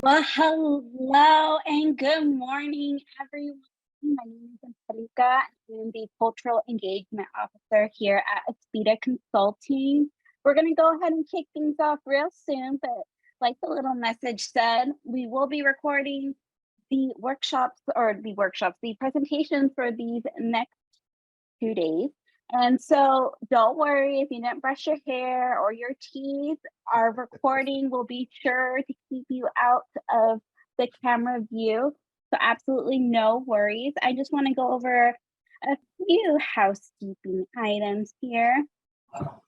Well, hello and good morning, everyone. My name is Angelica. I'm the Cultural Engagement Officer here at Aspida Consulting. We're going to go ahead and kick things off real soon, but like the little message said, we will be recording the presentations for these next 2 days. And so don't worry if you didn't brush your hair or your teeth. Our recording will be sure to keep you out of the camera view. So absolutely no worries. I just want to go over a few housekeeping items here.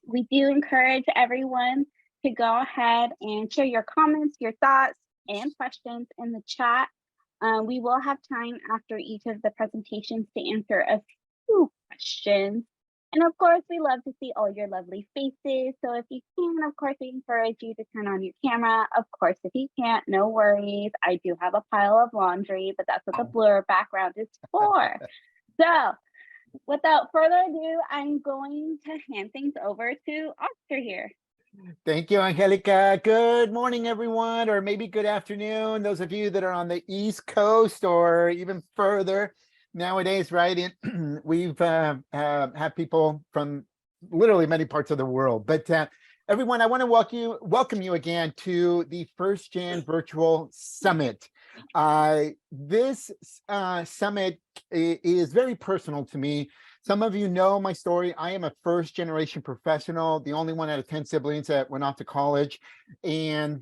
We do encourage everyone to go ahead and share your comments, your thoughts, and questions in the chat. We will have time after each of the presentations to answer a few questions. And of course, we love to see all your lovely faces. So if you can, of course, we encourage you to turn on your camera. Of course, if you can't, no worries. I do have a pile of laundry, but that's what the blur background is for. So without further ado, I'm going to hand things over to Oscar here. Thank you, Angelica. Good morning, everyone, or maybe good afternoon. Those of you that are on the East Coast or even further nowadays, right? We've had people from literally many parts of the world. But everyone, I want to welcome you again to the First Gen Virtual Summit. This summit is very personal to me. Some of you know my story. I am a first generation professional, the only one out of 10 siblings that went off to college. And,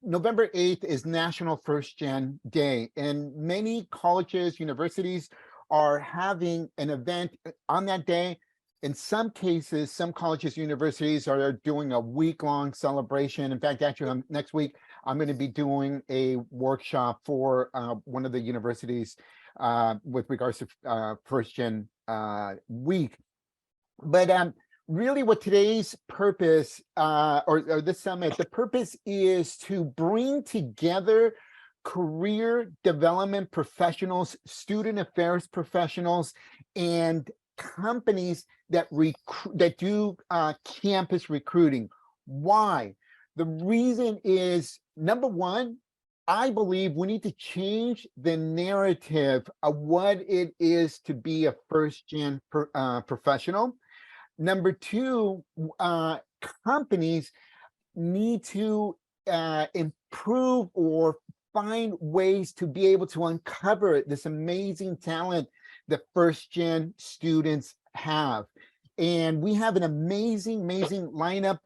November 8th is National First Gen Day. And many colleges, universities are having an event on that day. In some cases, some colleges, universities are doing a week-long celebration. In fact, actually, next week, I'm going to be doing a workshop for one of the universities with regards to First Gen week. But really what today's purpose or this summit, the purpose is to bring together career development professionals, student affairs professionals, and companies that do campus recruiting. Why? The reason is, number one, I believe we need to change the narrative of what it is to be a first-gen professional. Number two, companies need to improve or find ways to be able to uncover this amazing talent that first-gen students have. And we have an amazing lineup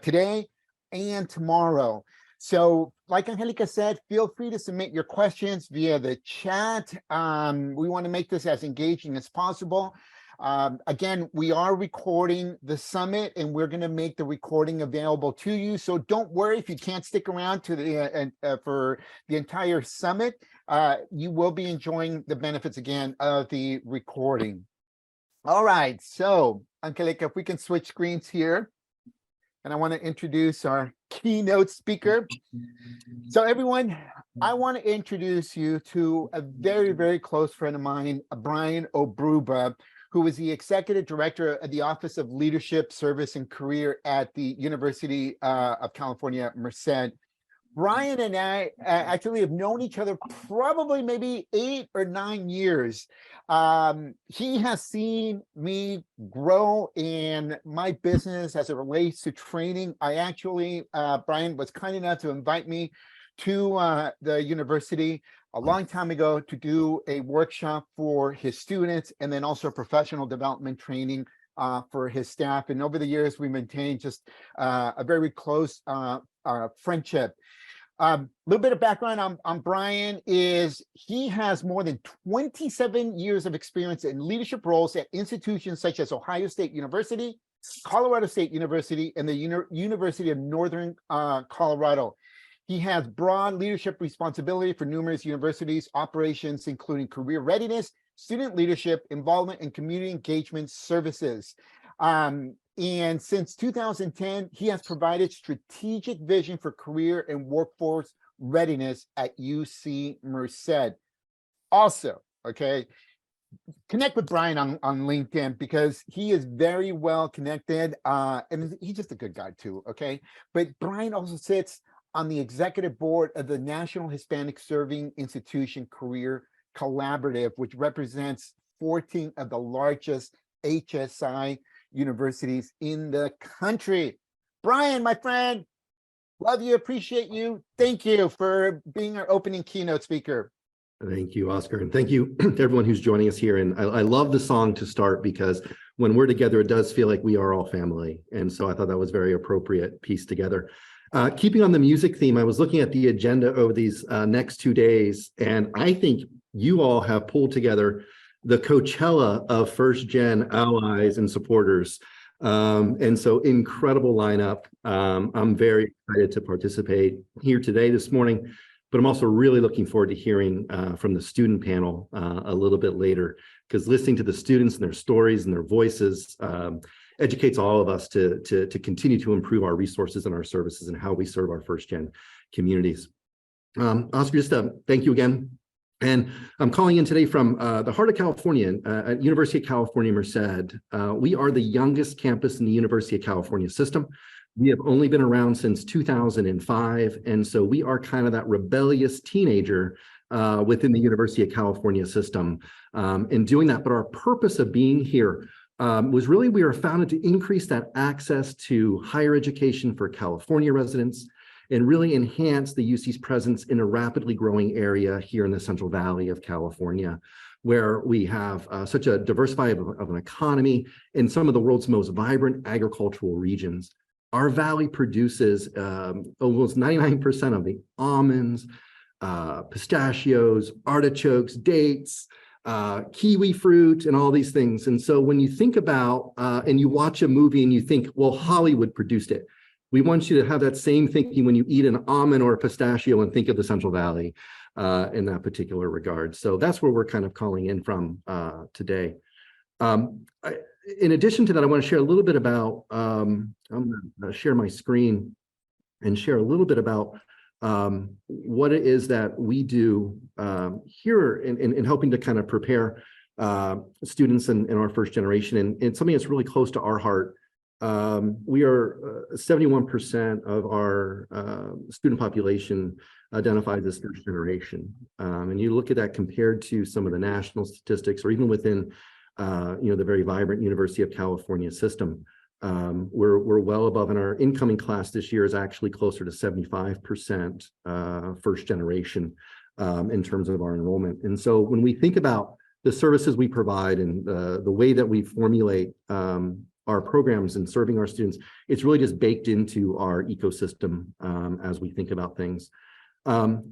today and tomorrow. So like Angelica said, feel free to submit your questions via the chat. We want to make this as engaging as possible. Again, we are recording the summit and we're going to make the recording available to you. So don't worry if you can't stick around to for the entire summit. You will be enjoying the benefits again of the recording. All right, so Angelica, if we can switch screens here. And I want to introduce our keynote speaker. So everyone, I want to introduce you to a very close friend of mine, Brian Obruba, who is the Executive Director of the Office of Leadership, Service, and Career at the University of California, Merced. Brian and I actually have known each other probably maybe 8 or 9 years. He has seen me grow in my business as it relates to training. I actually, Brian was kind enough to invite me to the university a long time ago to do a workshop for his students and then also professional development training for his staff. And over the years, we maintained just a very close friendship. A little bit of background on Brian is he has more than 27 years of experience in leadership roles at institutions such as Ohio State University, Colorado State University, and the University of Northern Colorado. He has broad leadership responsibility for numerous universities, operations, including career readiness, student leadership, involvement, and community engagement services. And since 2010, he has provided strategic vision for career and workforce readiness at UC Merced. Also, okay, connect with Brian on LinkedIn because he is very well connected and he's just a good guy too, okay? But Brian also sits on the executive board of the National Hispanic Serving Institution Career Collaborative, which represents 14 of the largest HSI universities in the country. Brian, my friend, love you, appreciate you. Thank you for being our opening keynote speaker. Thank you, Oscar. And thank you to everyone who's joining us here. And I love the song to start because when we're together, it does feel like we are all family. And so I thought that was very appropriate piece together. Keeping on the music theme, I was looking at the agenda over these next 2 days, and I think you all have pulled together the Coachella of first gen allies and supporters. And so incredible lineup. I'm very excited to participate here today, this morning, but I'm also really looking forward to hearing from the student panel a little bit later, because listening to the students and their stories and their voices educates all of us to continue to improve our resources and our services and how we serve our first gen communities. Oscar, just thank you again. And I'm calling in today from the heart of California, at University of California, Merced. We are the youngest campus in the University of California system. We have only been around since 2005. And so we are kind of that rebellious teenager within the University of California system in doing that. But our purpose of being here was really, we were founded to increase that access to higher education for California residents and really enhance the UC's presence in a rapidly growing area here in the Central Valley of California, where we have such a diversified of an economy in some of the world's most vibrant agricultural regions. Our valley produces almost 99% of the almonds, pistachios, artichokes, dates, kiwi fruit, and all these things. And so when you think about and you watch a movie and you think, well, Hollywood produced it, we want you to have that same thinking when you eat an almond or a pistachio and think of the Central Valley in that particular regard. So that's where we're kind of calling in from today. In addition to that, I want to share a little bit about, I'm going to share my screen and share a little bit about what it is that we do here in helping to kind of prepare students in our first generation. And something that's really close to our heart. We are 71% of our student population identified as first generation. And you look at that compared to some of the national statistics, or even within the very vibrant University of California system. We're well above, and our incoming class this year is actually closer to 75% first generation in terms of our enrollment. And so when we think about the services we provide and the way that we formulate our programs and serving our students, it's really just baked into our ecosystem as we think about things. But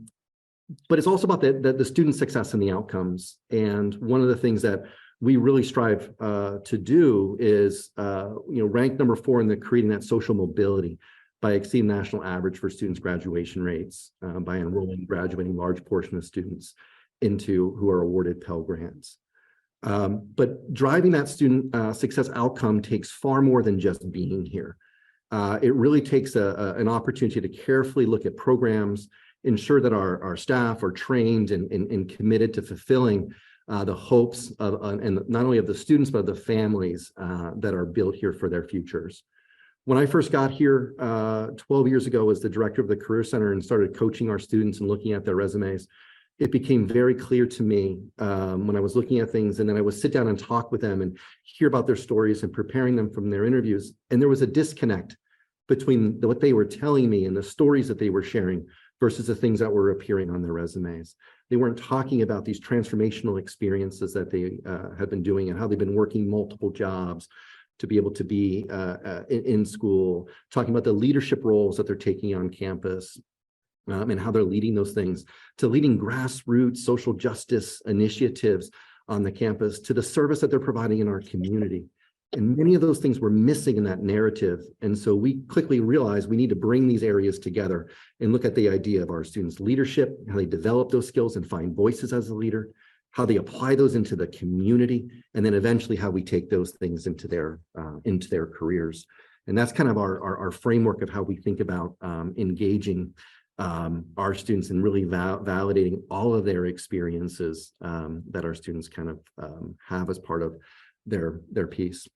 it's also about the student success and the outcomes. And one of the things that we really strive to do is, rank number 4 in the creating that social mobility by exceeding national average for students' graduation rates, by enrolling, graduating large portion of students into who are awarded Pell Grants. But driving that student success outcome takes far more than just being here. It really takes an opportunity to carefully look at programs, ensure that our staff are trained and committed to fulfilling the hopes of, and not only of the students, but of the families that are built here for their futures. When I first got here 12 years ago as the director of the Career Center and started coaching our students and looking at their resumes, it became very clear to me when I was looking at things, and then I would sit down and talk with them and hear about their stories and preparing them from their interviews. And there was a disconnect between what they were telling me and the stories that they were sharing versus the things that were appearing on their resumes. They weren't talking about these transformational experiences that they have been doing and how they've been working multiple jobs to be able to be in school, talking about the leadership roles that they're taking on campus, and how they're leading those things, to leading grassroots social justice initiatives on the campus, to the service that they're providing in our community. And many of those things were missing in that narrative. And so we quickly realized we need to bring these areas together and look at the idea of our students' leadership, how they develop those skills and find voices as a leader, how they apply those into the community, and then eventually how we take those things into their careers. And that's kind of our framework of how we think about engaging our students and really validating all of their experiences that our students kind of have as part of their piece.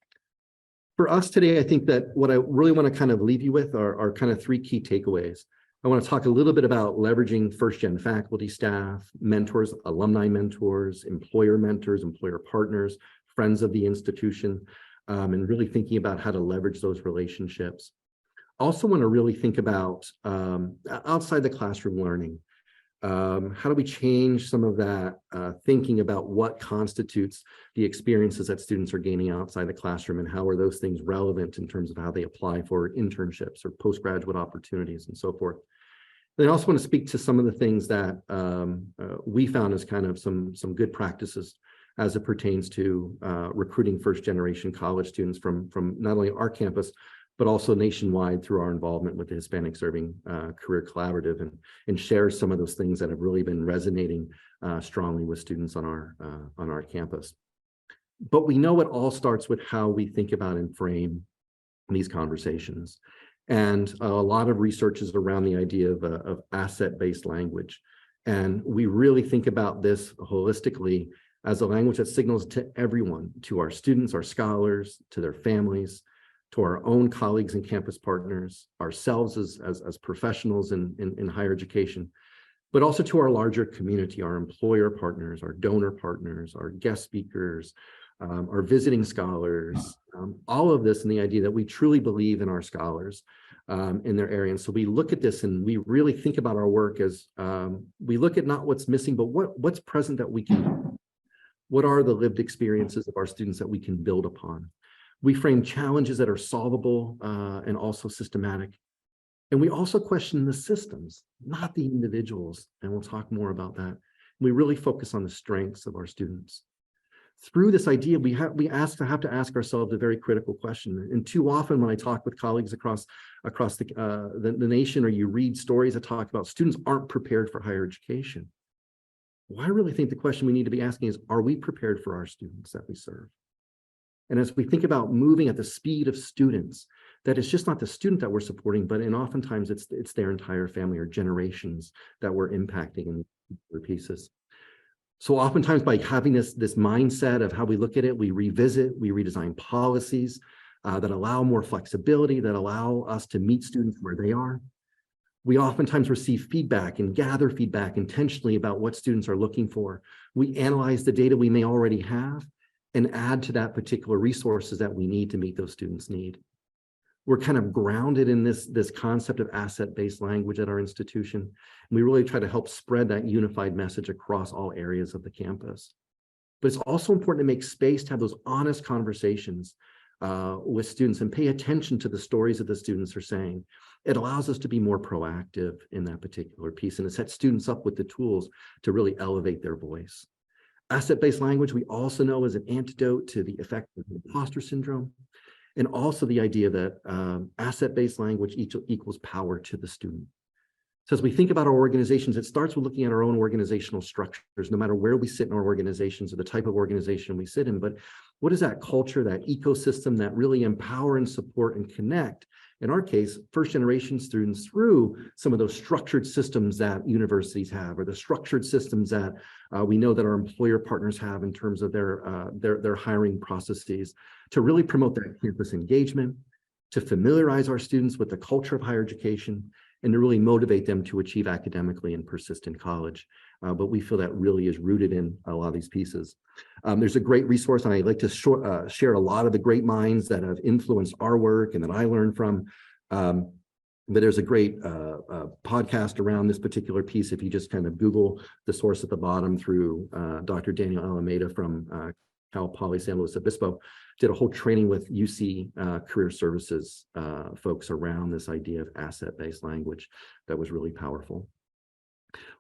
For us today, I think that what I really want to kind of leave you with are kind of 3 key takeaways. I want to talk a little bit about leveraging first-gen faculty, staff, mentors, alumni mentors, employer mentors, employer partners, friends of the institution, and really thinking about how to leverage those relationships. Also want to really think about outside the classroom learning. How do we change some of that thinking about what constitutes the experiences that students are gaining outside the classroom, and how are those things relevant in terms of how they apply for internships or postgraduate opportunities and so forth. And I also want to speak to some of the things that we found as kind of some good practices as it pertains to recruiting first-generation college students from not only our campus, but also nationwide through our involvement with the Hispanic Serving Career Collaborative, and share some of those things that have really been resonating strongly with students on our campus. But we know it all starts with how we think about and frame these conversations. And a lot of research is around the idea of asset-based language. And we really think about this holistically as a language that signals to everyone, to our students, our scholars, to their families, to our own colleagues and campus partners, ourselves as professionals in higher education, but also to our larger community, our employer partners, our donor partners, our guest speakers, our visiting scholars, all of this, and the idea that we truly believe in our scholars in their area. And so we look at this and we really think about our work as we look at not what's missing, but what's present that we can do. What are the lived experiences of our students that we can build upon? We frame challenges that are solvable and also systematic. And we also question the systems, not the individuals. And we'll talk more about that. We really focus on the strengths of our students. Through this idea, we have to ask ourselves a very critical question. And too often when I talk with colleagues across the nation, or you read stories that talk about students aren't prepared for higher education. Well, I really think the question we need to be asking is, are we prepared for our students that we serve? And as we think about moving at the speed of students, that it's just not the student that we're supporting, but oftentimes it's their entire family or generations that we're impacting in their pieces. So oftentimes by having this mindset of how we look at it, we revisit, we redesign policies that allow more flexibility, that allow us to meet students where they are. We oftentimes receive feedback and gather feedback intentionally about what students are looking for. We analyze the data we may already have and add to that particular resources that we need to meet those students' need. We're kind of grounded in this concept of asset-based language at our institution. And we really try to help spread that unified message across all areas of the campus. But it's also important to make space to have those honest conversations with students and pay attention to the stories that the students are saying. It allows us to be more proactive in that particular piece, and it sets students up with the tools to really elevate their voice. Asset-based language, we also know, is an antidote to the effect of imposter syndrome, and also the idea that asset-based language equals power to the student. So as we think about our organizations, it starts with looking at our own organizational structures, no matter where we sit in our organizations or the type of organization we sit in. But what is that culture, that ecosystem that really empower and support and connect, in our case, first-generation students through some of those structured systems that universities have, or the structured systems that we know that our employer partners have in terms of their hiring processes, to really promote that campus engagement, to familiarize our students with the culture of higher education, and to really motivate them to achieve academically and persist in college. But we feel that really is rooted in a lot of these pieces. There's a great resource, and I like to share a lot of the great minds that have influenced our work and that I learned from. But there's a great podcast around this particular piece. If you just kind of Google the source at the bottom through Dr. Daniel Alameda from Cal Poly San Luis Obispo, did a whole training with UC Career Services folks around this idea of asset-based language that was really powerful.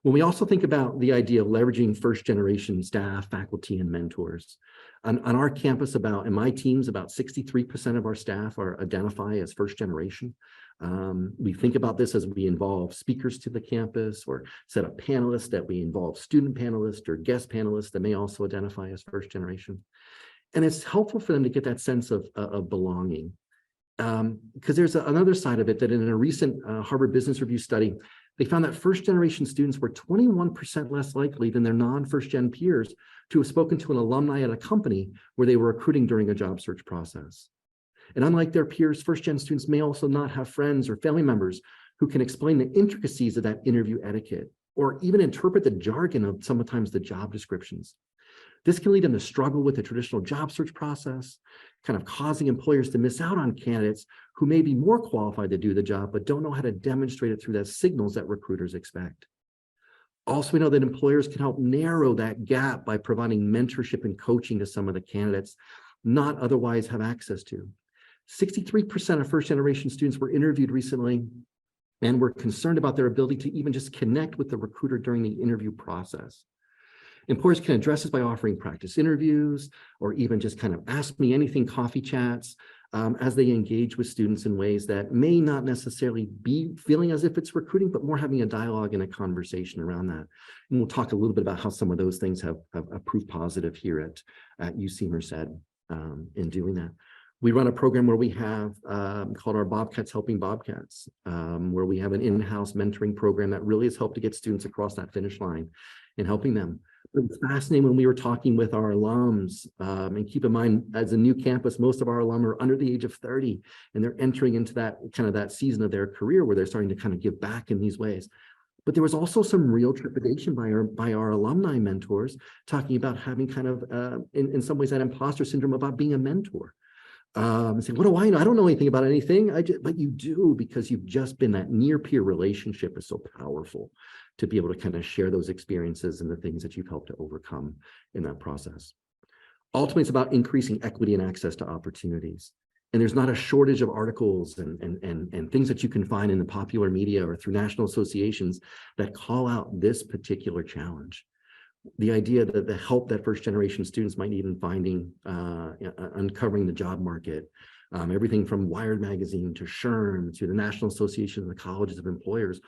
When we also think about the idea of leveraging first-generation staff, faculty, and mentors, on our campus, in my teams, about 63% of our staff identify as first generation. We think about this as we involve speakers to the campus, or set up panelists that we involve student panelists or guest panelists that may also identify as first generation. And it's helpful for them to get that sense of belonging. Because there's another side of it, that in a recent Harvard Business Review study, they found that first-generation students were 21% less likely than their non-first-gen peers to have spoken to an alumni at a company where they were recruiting during a job search process. And unlike their peers, first-gen students may also not have friends or family members who can explain the intricacies of that interview etiquette, or even interpret the jargon of sometimes the job descriptions. This can lead them to struggle with the traditional job search process, kind of causing employers to miss out on candidates who may be more qualified to do the job, but don't know how to demonstrate it through the signals that recruiters expect. Also, we know that employers can help narrow that gap by providing mentorship and coaching to some of the candidates not otherwise have access to. 63% of first-generation students were interviewed recently and were concerned about their ability to even just connect with the recruiter during the interview process. Employers can address this by offering practice interviews or even just kind of ask me anything coffee chats as they engage with students in ways that may not necessarily be feeling as if it's recruiting, but more having a dialogue and a conversation around that. And we'll talk a little bit about how some of those things have proved positive here at UC Merced in doing that. We run a program where we have called our Bobcats Helping Bobcats, where we have an in-house mentoring program that really has helped to get students across that finish line and helping them. It's fascinating when we were talking with our alums, and keep in mind, as a new campus, most of our alum are under the age of 30, and they're entering into that kind of that season of their career where they're starting to kind of give back in these ways. But there was also some real trepidation by our alumni mentors talking about having kind of, in some ways, that imposter syndrome about being a mentor. Saying, what do I know? I don't know anything about anything. But you do, because you've just been, that near peer relationship is so powerful to be able to kind of share those experiences and the things that you've helped to overcome in that process. Ultimately, it's about increasing equity and access to opportunities. And there's not a shortage of articles and things that you can find in the popular media or through national associations that call out this particular challenge. The idea that the help that first generation students might need in finding, uncovering the job market, everything from Wired magazine to SHRM to the National Association of the Colleges of Employers,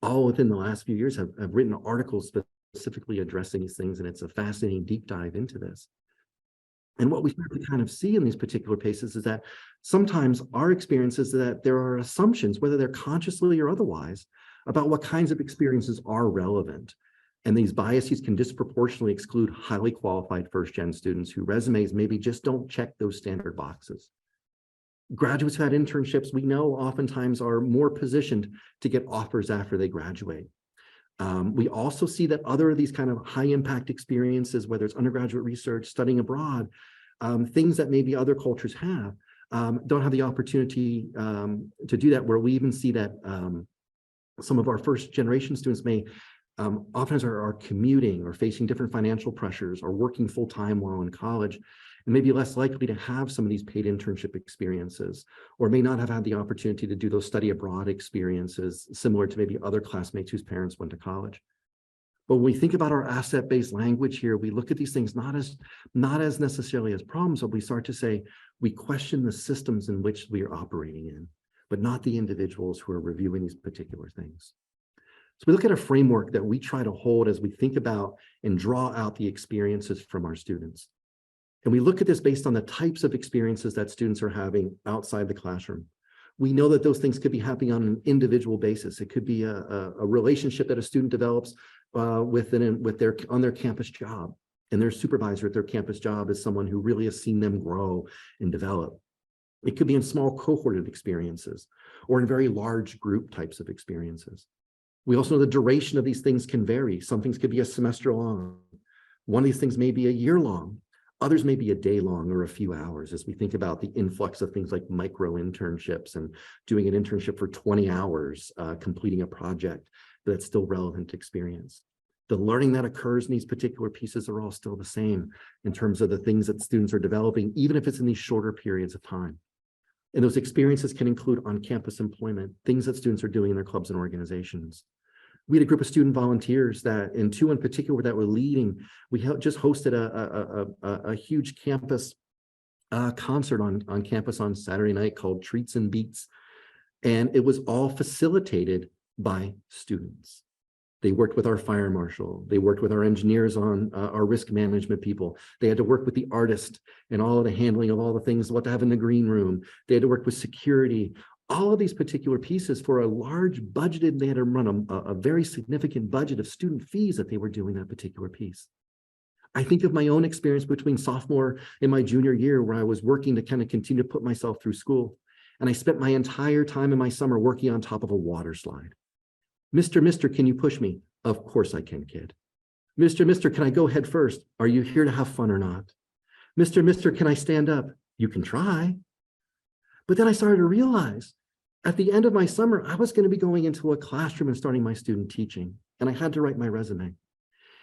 all within the last few years have written articles specifically addressing these things. And it's a fascinating deep dive into this. And what we start to kind of see in these particular cases is that sometimes our experience is that there are assumptions, whether they're consciously or otherwise, about what kinds of experiences are relevant. And these biases can disproportionately exclude highly qualified first-gen students whose resumes maybe just don't check those standard boxes. Graduates who had internships, we know oftentimes are more positioned to get offers after they graduate. We also see that other of these kind of high impact experiences, whether it's undergraduate research, studying abroad, things that maybe other cultures have, don't have the opportunity to do that, where we even see that some of our first generation students may oftentimes are commuting or facing different financial pressures or working full time while in college, and may be less likely to have some of these paid internship experiences, or may not have had the opportunity to do those study abroad experiences similar to maybe other classmates whose parents went to college. But when we think about our asset-based language here, we look at these things not as necessarily as problems, but we start to say we question the systems in which we are operating in, but not the individuals who are reviewing these particular things. So we look at a framework that we try to hold as we think about and draw out the experiences from our students. And we look at this based on the types of experiences that students are having outside the classroom. We know that those things could be happening on an individual basis. It could be a relationship that a student develops on their campus job, and their supervisor at their campus job is someone who really has seen them grow and develop. It could be in small cohorted experiences or in very large group types of experiences. We also know the duration of these things can vary. Some things could be a semester long. One of these things may be a year long. Others may be a day long or a few hours, as we think about the influx of things like micro internships and doing an internship for 20 hours, completing a project that's still relevant experience. The learning that occurs in these particular pieces are all still the same in terms of the things that students are developing, even if it's in these shorter periods of time. And those experiences can include on-campus employment, things that students are doing in their clubs and organizations. We had a group of student volunteers that, and two in particular that were leading, we just hosted a huge campus concert on campus on Saturday night called Treats and Beats. And it was all facilitated by students. They worked with our fire marshal. They worked with our engineers on our risk management people. They had to work with the artist and all of the handling of all the things, what to have in the green room. They had to work with security. All of these particular pieces for a large budgeted, they had to run a very significant budget of student fees that they were doing that particular piece. I think of my own experience between sophomore and my junior year, where I was working to kind of continue to put myself through school. And I spent my entire time in my summer working on top of a water slide. Mister, can you push me? Of course I can, kid. Mister, can I go head first? Are you here to have fun or not? Mister, can I stand up? You can try. But then I started to realize at the end of my summer, I was going to be going into a classroom and starting my student teaching. And I had to write my resume.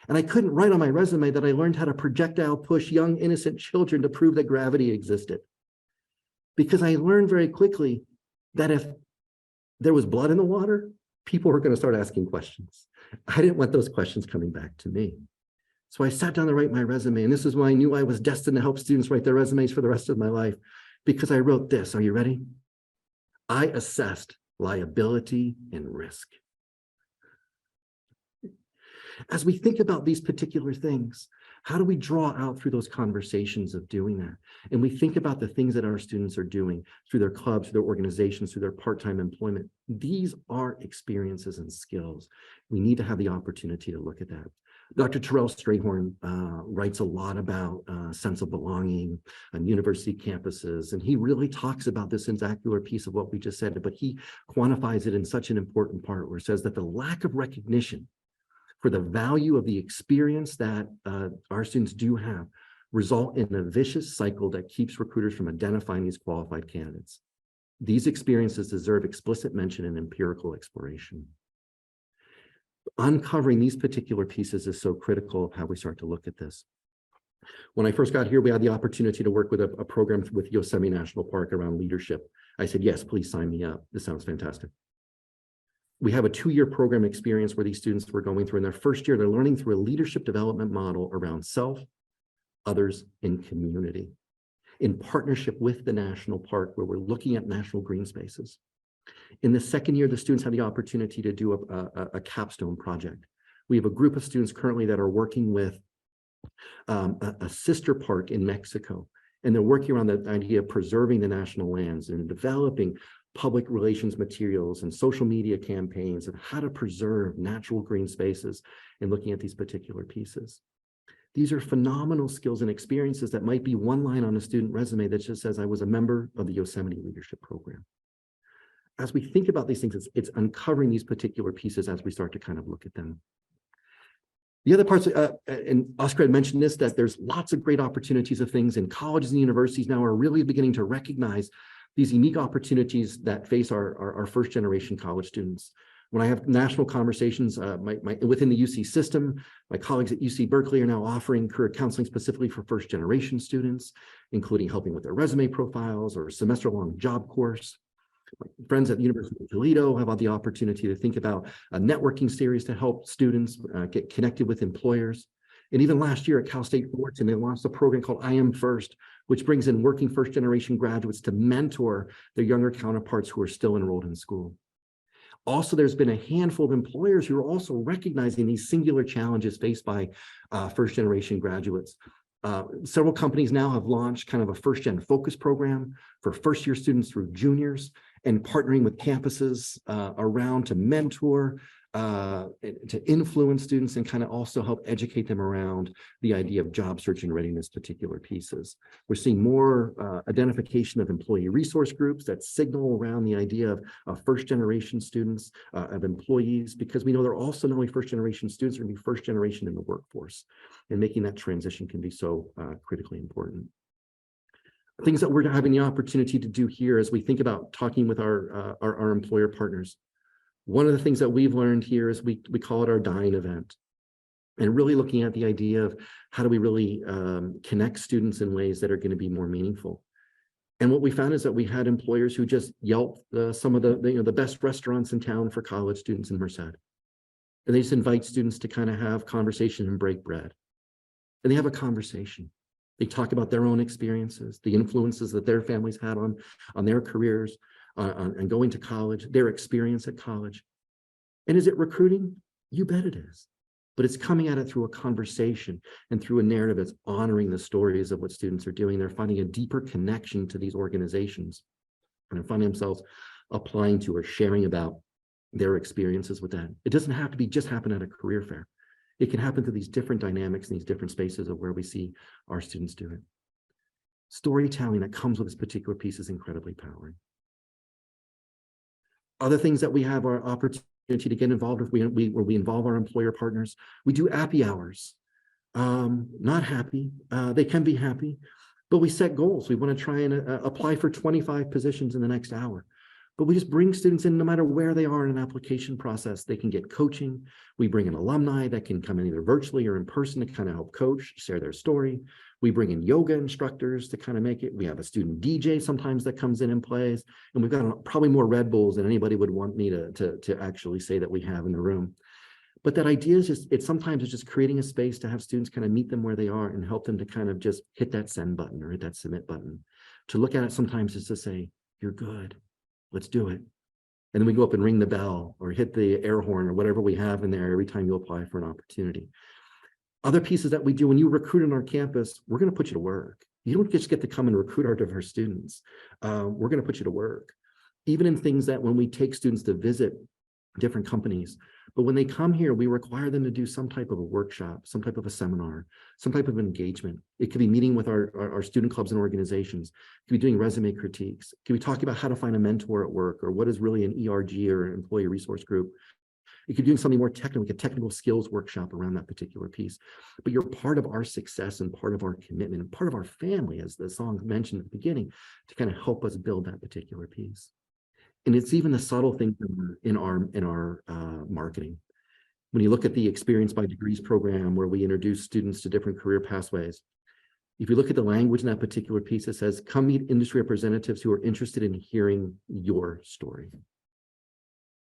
And I couldn't write on my resume that I learned how to projectile push young, innocent children to prove that gravity existed. Because I learned very quickly that if there was blood in the water, people were going to start asking questions. I didn't want those questions coming back to me. So I sat down to write my resume. And this is why I knew I was destined to help students write their resumes for the rest of my life. Because I wrote this. Are you ready? I assessed liability and risk. As we think about these particular things, how do we draw out through those conversations of doing that? And we think about the things that our students are doing through their clubs, through their organizations, through their part-time employment. These are experiences and skills. We need to have the opportunity to look at that. Dr. Terrell Strayhorn writes a lot about sense of belonging on university campuses, and he really talks about this exactly piece of what we just said, but he quantifies it in such an important part where it says that the lack of recognition for the value of the experience that our students do have result in a vicious cycle that keeps recruiters from identifying these qualified candidates. These experiences deserve explicit mention and empirical exploration. Uncovering these particular pieces is so critical of how we start to look at this. When I first got here, we had the opportunity to work with a program with Yosemite National Park around leadership. I said, yes, please sign me up. This sounds fantastic. We have a 2-year program experience where these students were going through in their first year, they're learning through a leadership development model around self, others, and community in partnership with the national park where we're looking at national green spaces. In the second year, the students have the opportunity to do a capstone project. We have a group of students currently that are working with a sister park in Mexico, and they're working around the idea of preserving the national lands and developing public relations materials and social media campaigns of how to preserve natural green spaces and looking at these particular pieces. These are phenomenal skills and experiences that might be one line on a student resume that just says, I was a member of the Yosemite Leadership Program. As we think about these things, it's uncovering these particular pieces as we start to kind of look at them. The other parts, and Oscar had mentioned this, that there's lots of great opportunities of things, and colleges and universities now are really beginning to recognize these unique opportunities that face our first generation college students. When I have national conversations within the UC system, my colleagues at UC Berkeley are now offering career counseling specifically for first generation students, including helping with their resume profiles or a semester-long job course. My friends at the University of Toledo have had the opportunity to think about a networking series to help students get connected with employers. And even last year at Cal State Fullerton, they launched a program called I Am First, which brings in working first generation graduates to mentor their younger counterparts who are still enrolled in school. Also, there's been a handful of employers who are also recognizing these singular challenges faced by first generation graduates. Several companies now have launched kind of a first gen focus program for first year students through juniors, and partnering with campuses around to mentor, to influence students and kind of also help educate them around the idea of job search and readiness particular pieces. We're seeing more identification of employee resource groups that signal around the idea of first generation students, of employees, because we know they're also not only first generation students, they're going to be first generation in the workforce, and making that transition can be so critically important. Things that we're having the opportunity to do here as we think about talking with our employer partners. One of the things that we've learned here is we call it our dying event, and really looking at the idea of how do we really connect students in ways that are going to be more meaningful. And what we found is that we had employers who just yelped some of the best restaurants in town for college students in Merced. And they just invite students to kind of have conversation and break bread. And they have a conversation. They talk about their own experiences, the influences that their families had on their careers, and going to college, their experience at college. And is it recruiting? You bet it is. But it's coming at it through a conversation and through a narrative that's honoring the stories of what students are doing. They're finding a deeper connection to these organizations, and they're finding themselves applying to or sharing about their experiences with that. It doesn't have to be just happen at a career fair. It can happen through these different dynamics and these different spaces of where we see our students do it. Storytelling that comes with this particular piece is incredibly powering. Other things that we have are opportunity to get involved with, where we involve our employer partners. We do happy hours. Not happy. They can be happy, but we set goals. We want to try and apply for 25 positions in the next hour. But we just bring students in no matter where they are in an application process. They can get coaching. We bring in alumni that can come in either virtually or in person to kind of help coach, share their story. We bring in yoga instructors to kind of make it. We have a student DJ sometimes that comes in and plays. And we've got probably more Red Bulls than anybody would want me to actually say that we have in the room. But that idea is just, sometimes it's just creating a space to have students kind of meet them where they are and help them to kind of just hit that send button or hit that submit button. To look at it sometimes is to say, you're good, let's do it. And then we go up and ring the bell or hit the air horn or whatever we have in there every time you apply for an opportunity. Other pieces that we do when you recruit on our campus, we're going to put you to work. You don't just get to come and recruit our diverse students. We're going to put you to work. Even in things that when we take students to visit different companies, but when they come here, we require them to do some type of a workshop, some type of a seminar, some type of engagement. It could be meeting with our student clubs and organizations. It could be doing resume critiques. It could be talking about how to find a mentor at work or what is really an ERG or an employee resource group. It could be doing something more technical, like a technical skills workshop around that particular piece. But you're part of our success and part of our commitment and part of our family, as the song mentioned at the beginning, to kind of help us build that particular piece. And it's even the subtle things in our marketing. When you look at the Experience by Degrees program, where we introduce students to different career pathways, if you look at the language in that particular piece, it says, come meet industry representatives who are interested in hearing your story.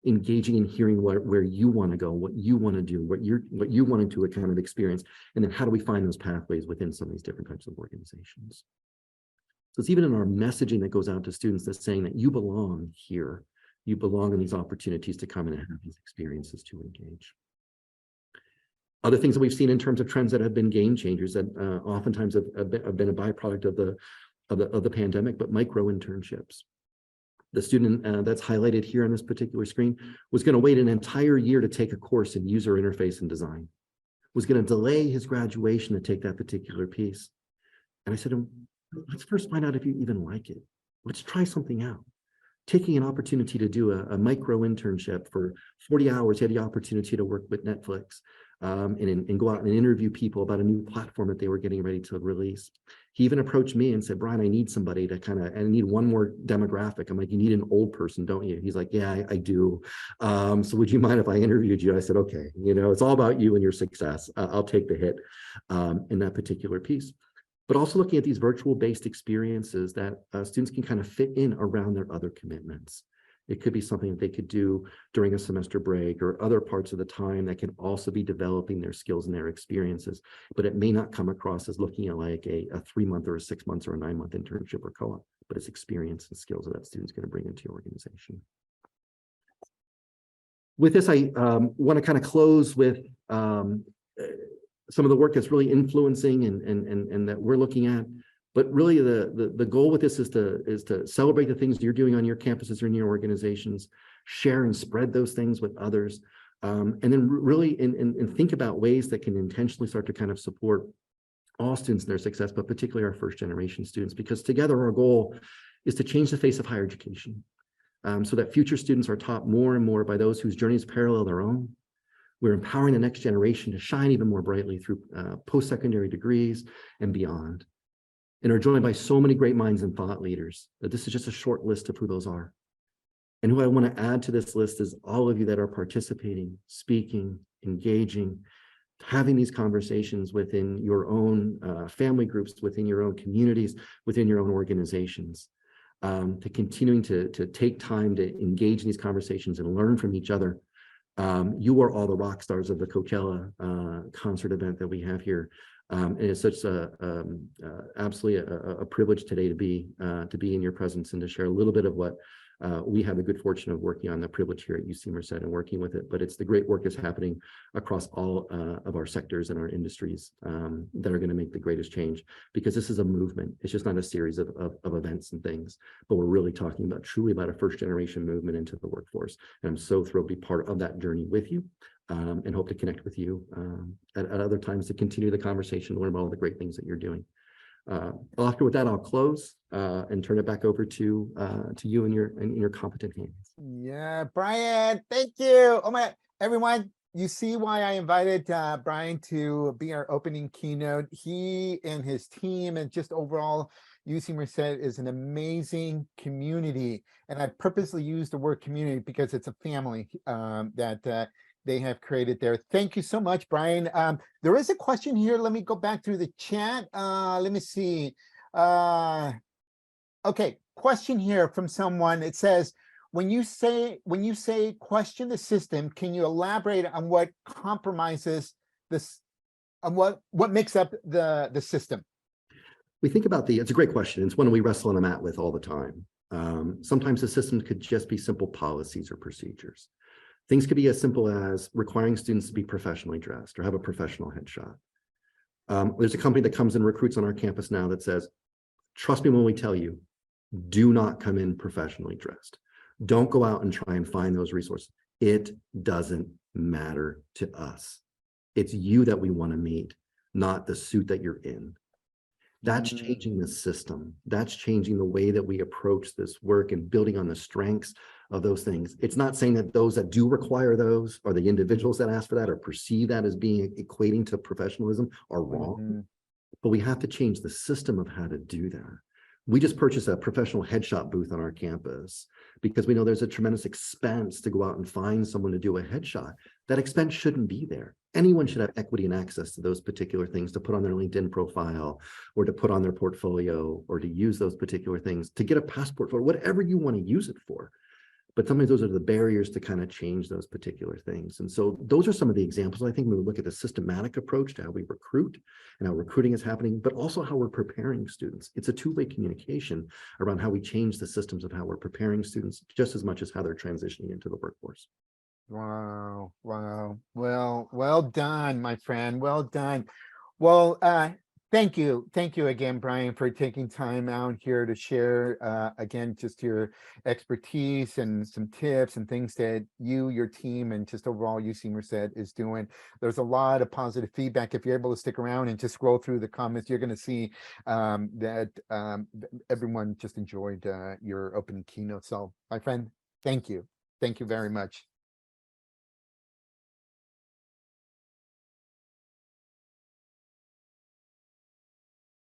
Engaging in hearing where you want to go, what you want to do, what you wanted to kind of experience, and then how do we find those pathways within some of these different types of organizations. So it's even in our messaging that goes out to students that's saying that you belong here, you belong in these opportunities to come in and have these experiences to engage. Other things that we've seen in terms of trends that have been game changers that oftentimes have been a byproduct of the pandemic, but micro internships. The student that's highlighted here on this particular screen was going to wait an entire year to take a course in user interface and design, was going to delay his graduation to take that particular piece. And I said, let's first find out if you even like it. Let's try something out. Taking an opportunity to do a micro internship for 40 hours, he had the opportunity to work with Netflix and go out and interview people about a new platform that they were getting ready to release. He even approached me and said, Brian, I need somebody to and I need one more demographic. I'm like, you need an old person, don't you? He's like, yeah, I do. So would you mind if I interviewed you? I said, okay, it's all about you and your success. I'll take the hit in that particular piece. But also looking at these virtual-based experiences that students can kind of fit in around their other commitments. It could be something that they could do during a semester break or other parts of the time that can also be developing their skills and their experiences, but it may not come across as looking at like a 3-month or a 6 months or a 9-month internship or co-op, but it's experience and skills that student's going to bring into your organization. With this, I want to kind of close with some of the work that's really influencing and that we're looking at. But really the goal with this is to celebrate the things you're doing on your campuses or in your organizations, share and spread those things with others, and then really and think about ways that can intentionally start to kind of support all students in their success, but particularly our first generation students, because together our goal is to change the face of higher education so that future students are taught more and more by those whose journeys parallel their own. We're empowering the next generation to shine even more brightly through post-secondary degrees and beyond, and are joined by so many great minds and thought leaders that this is just a short list of who those are. And who I want to add to this list is all of you that are participating, speaking, engaging, having these conversations within your own family groups, within your own communities, within your own organizations, to continuing to take time to engage in these conversations and learn from each other. You are all the rock stars of the Coachella concert event that we have here. And it's such absolutely a privilege today to be in your presence and to share a little bit of what we have the good fortune of working on, the privilege here at UC Merced and working with it. But it's the great work that's happening across all of our sectors and our industries that are going to make the greatest change, because this is a movement. It's just not a series of events and things, but we're really talking about truly about a first generation movement into the workforce. And I'm so thrilled to be part of that journey with you. And hope to connect with you at other times to continue the conversation, learn about all the great things that you're doing. After with that, I'll close and turn it back over to you and your competent hands. Yeah, Brian, thank you. Oh my, everyone, you see why I invited Brian to be our opening keynote. He and his team and just overall UC Merced is an amazing community. And I purposely use the word community because it's a family that they have created there. Thank you so much, Brian. There is a question here. Let me go back through the chat. Let me see. Okay, question here from someone. It says, when you say question the system, can you elaborate on what compromises this, on what makes up the system? We think about it's a great question. It's one we wrestle on the mat with all the time. Sometimes the system could just be simple policies or procedures. Things could be as simple as requiring students to be professionally dressed or have a professional headshot. There's a company that comes and recruits on our campus now that says, trust me when we tell you, do not come in professionally dressed. Don't go out and try and find those resources. It doesn't matter to us. It's you that we want to meet, not the suit that you're in. That's changing the system. That's changing the way that we approach this work and building on the strengths of those things. It's not saying that those that do require those or the individuals that ask for that or perceive that as being equating to professionalism are wrong. But we have to change the system of how to do that. We just purchased a professional headshot booth on our campus because we know there's a tremendous expense to go out and find someone to do a headshot. That expense shouldn't be there. Anyone should have equity and access to those particular things to put on their LinkedIn profile or to put on their portfolio or to use those particular things to get a passport for whatever you want to use it for. But sometimes those are the barriers to kind of change those particular things. And so those are some of the examples, I think, when we look at the systematic approach to how we recruit and how recruiting is happening, but also how we're preparing students. It's a two-way communication around how we change the systems of how we're preparing students just as much as how they're transitioning into the workforce. Wow. Wow. Well done, my friend. Well done. Well, thank you. Thank you again, Brian, for taking time out here to share, again, just your expertise and some tips and things that you, your team, and just overall UC Merced is doing. There's a lot of positive feedback. If you're able to stick around and just scroll through the comments, you're going to see that everyone just enjoyed your opening keynote. So, my friend, thank you. Thank you very much.